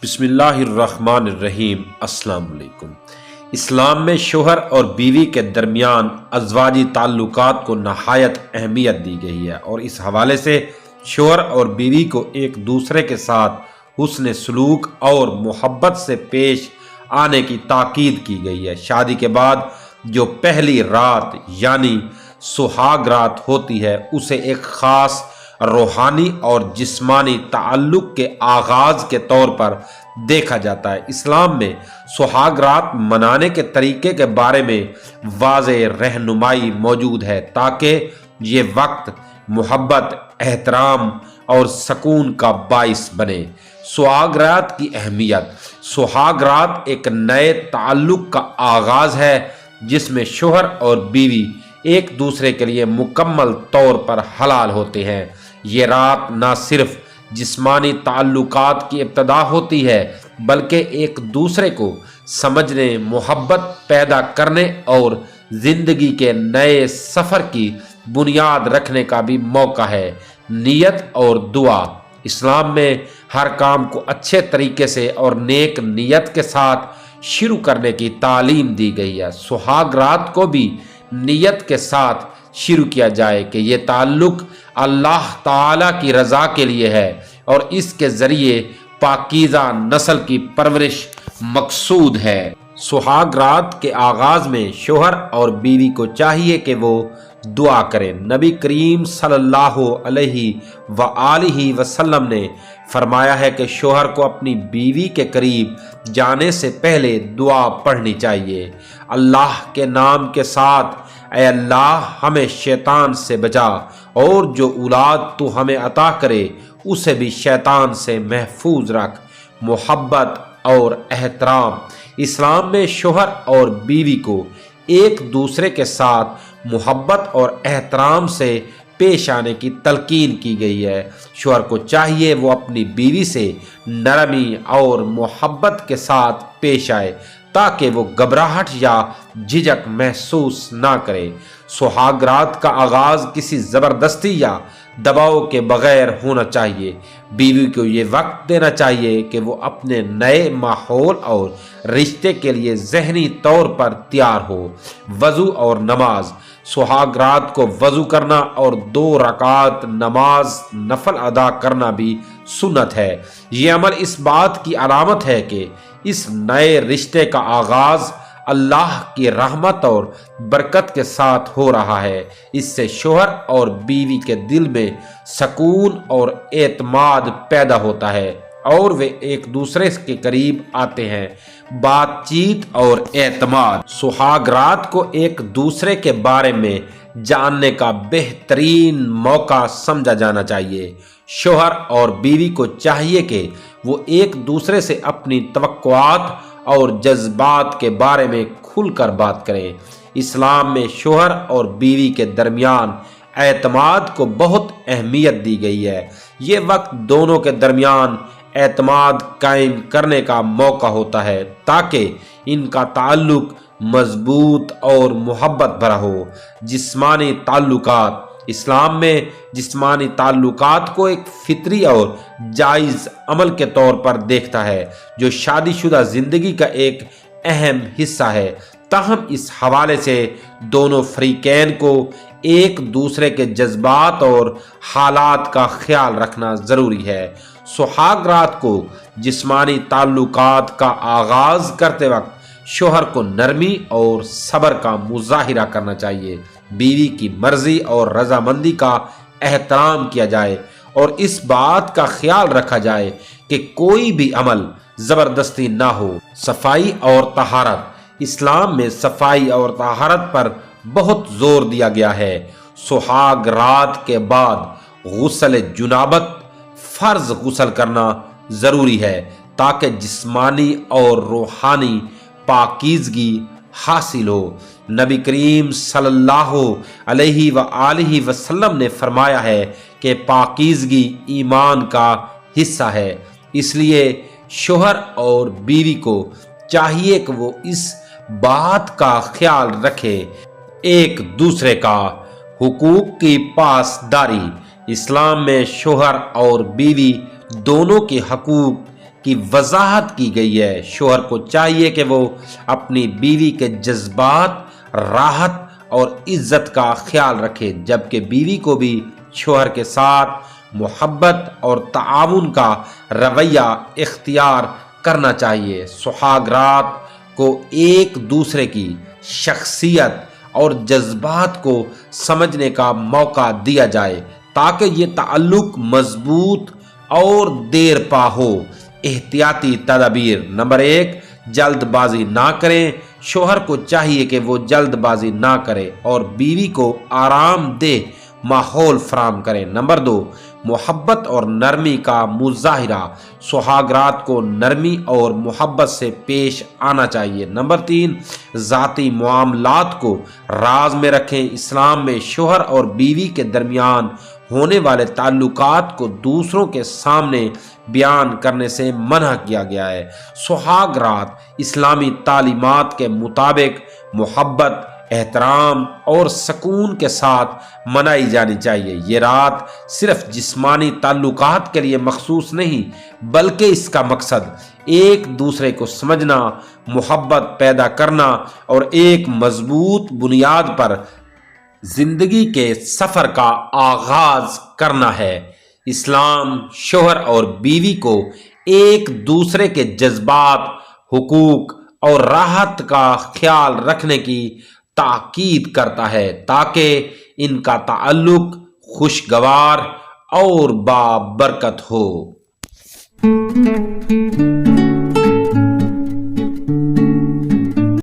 بسم اللہ الرحمن الرحیم۔ السلام علیکم۔ اسلام میں شوہر اور بیوی کے درمیان ازواجی تعلقات کو نہایت اہمیت دی گئی ہے، اور اس حوالے سے شوہر اور بیوی کو ایک دوسرے کے ساتھ حسن سلوک اور محبت سے پیش آنے کی تاکید کی گئی ہے۔ شادی کے بعد جو پہلی رات یعنی سہاگ رات ہوتی ہے، اسے ایک خاص روحانی اور جسمانی تعلق کے آغاز کے طور پر دیکھا جاتا ہے۔ اسلام میں سہاگ رات منانے کے طریقے کے بارے میں واضح رہنمائی موجود ہے تاکہ یہ وقت محبت، احترام اور سکون کا باعث بنے۔ سہاگ رات کی اہمیت۔ سہاگ رات ایک نئے تعلق کا آغاز ہے جس میں شوہر اور بیوی ایک دوسرے کے لیے مکمل طور پر حلال ہوتے ہیں۔ یہ رات نہ صرف جسمانی تعلقات کی ابتدا ہوتی ہے بلکہ ایک دوسرے کو سمجھنے، محبت پیدا کرنے اور زندگی کے نئے سفر کی بنیاد رکھنے کا بھی موقع ہے۔ نیت اور دعا۔ اسلام میں ہر کام کو اچھے طریقے سے اور نیک نیت کے ساتھ شروع کرنے کی تعلیم دی گئی ہے۔ سہاگ رات کو بھی نیت کے ساتھ شروع کیا جائے کہ یہ تعلق اللہ تعالیٰ کی رضا کے لیے ہے اور اس کے ذریعے پاکیزہ نسل کی پرورش مقصود ہے۔ سہاگ رات کے آغاز میں شوہر اور بیوی کو چاہیے کہ وہ دعا کریں۔ نبی کریم صلی اللہ علیہ وآلہ وسلم نے فرمایا ہے کہ شوہر کو اپنی بیوی کے قریب جانے سے پہلے دعا پڑھنی چاہیے۔ اللہ کے نام کے ساتھ، اے اللہ ہمیں شیطان سے بچا، اور جو اولاد تو ہمیں عطا کرے اسے بھی شیطان سے محفوظ رکھ۔ محبت اور احترام۔ اسلام میں شوہر اور بیوی کو ایک دوسرے کے ساتھ محبت اور احترام سے پیش آنے کی تلقین کی گئی ہے۔ شوہر کو چاہیے وہ اپنی بیوی سے نرمی اور محبت کے ساتھ پیش آئے تاکہ وہ گھبراہٹ یا جھجک محسوس نہ کرے۔ سہاگ رات کا آغاز کسی زبردستی یا دباؤ کے بغیر ہونا چاہیے۔ بیوی کو یہ وقت دینا چاہیے کہ وہ اپنے نئے ماحول اور رشتے کے لیے ذہنی طور پر تیار ہو۔ وضو اور نماز۔ سہاگ رات کو وضو کرنا اور 2 رکعت نماز نفل ادا کرنا بھی سنت ہے۔ یہ عمل اس بات کی علامت ہے کہ اس نئے رشتے کا آغاز اللہ کی رحمت اور برکت کے ساتھ ہو رہا ہے۔ اس سے شوہر اور بیوی کے دل میں سکون اور اعتماد پیدا ہوتا ہے اور وہ ایک دوسرے کے قریب آتے ہیں۔ بات چیت اور اعتماد۔ سہاگ رات کو ایک دوسرے کے بارے میں جاننے کا بہترین موقع سمجھا جانا چاہیے۔ شوہر اور بیوی کو چاہیے کہ وہ ایک دوسرے سے اپنی توقعات اور جذبات کے بارے میں کھل کر بات کریں۔ اسلام میں شوہر اور بیوی کے درمیان اعتماد کو بہت اہمیت دی گئی ہے۔ یہ وقت دونوں کے درمیان اعتماد قائم کرنے کا موقع ہوتا ہے تاکہ ان کا تعلق مضبوط اور محبت بھرا ہو۔ جسمانی تعلقات۔ اسلام میں جسمانی تعلقات کو ایک فطری اور جائز عمل کے طور پر دیکھتا ہے جو شادی شدہ زندگی کا ایک اہم حصہ ہے۔ تاہم اس حوالے سے دونوں فریقین کو ایک دوسرے کے جذبات اور حالات کا خیال رکھنا ضروری ہے۔ سہاگ رات کو جسمانی تعلقات کا آغاز کرتے وقت شوہر کو نرمی اور صبر کا مظاہرہ کرنا چاہیے۔ بیوی کی مرضی اور رضامندی کا احترام کیا جائے اور اس بات کا خیال رکھا جائے کہ کوئی بھی عمل زبردستی نہ ہو۔ صفائی اور طہارت۔ اسلام میں صفائی اور طہارت پر بہت زور دیا گیا ہے۔ سہاگ رات کے بعد غسل جنابت فرض غسل کرنا ضروری ہے تاکہ جسمانی اور روحانی پاکیزگی حاصل ہو۔ نبی کریم صلی اللہ علیہ وآلہ وسلم نے فرمایا ہے کہ پاکیزگی ایمان کا حصہ ہے۔ اس لیے شوہر اور بیوی کو چاہیے کہ وہ اس بات کا خیال رکھے۔ ایک دوسرے کا حقوق کی پاسداری۔ اسلام میں شوہر اور بیوی دونوں کے حقوق کی وضاحت کی گئی ہے۔ شوہر کو چاہیے کہ وہ اپنی بیوی کے جذبات، راحت اور عزت کا خیال رکھے، جبکہ بیوی کو بھی شوہر کے ساتھ محبت اور تعاون کا رویہ اختیار کرنا چاہیے۔ سہاگ رات کو ایک دوسرے کی شخصیت اور جذبات کو سمجھنے کا موقع دیا جائے تاکہ یہ تعلق مضبوط اور دیر پا ہو۔ احتیاطی تدابیر: نمبر 1، جلد بازی نہ کریں۔ شوہر کو چاہیے کہ وہ جلد بازی نہ کرے اور بیوی کو آرام دہ ماحول فراہم کریں۔ نمبر 2، محبت اور نرمی کا مظاہرہ۔ سہاگ رات کو نرمی اور محبت سے پیش آنا چاہیے۔ نمبر 3، ذاتی معاملات کو راز میں رکھیں۔ اسلام میں شوہر اور بیوی کے درمیان ہونے والے تعلقات کو دوسروں کے سامنے بیان کرنے سے منع کیا گیا ہے۔ سہاگ رات اسلامی تعلیمات کے مطابق محبت، احترام اور سکون کے ساتھ منائی جانی چاہیے۔ یہ رات صرف جسمانی تعلقات کے لیے مخصوص نہیں، بلکہ اس کا مقصد ایک دوسرے کو سمجھنا، محبت پیدا کرنا اور ایک مضبوط بنیاد پر زندگی کے سفر کا آغاز کرنا ہے۔ اسلام شوہر اور بیوی کو ایک دوسرے کے جذبات، حقوق اور راحت کا خیال رکھنے کی تاکید کرتا ہے تاکہ ان کا تعلق خوشگوار اور بابرکت ہو۔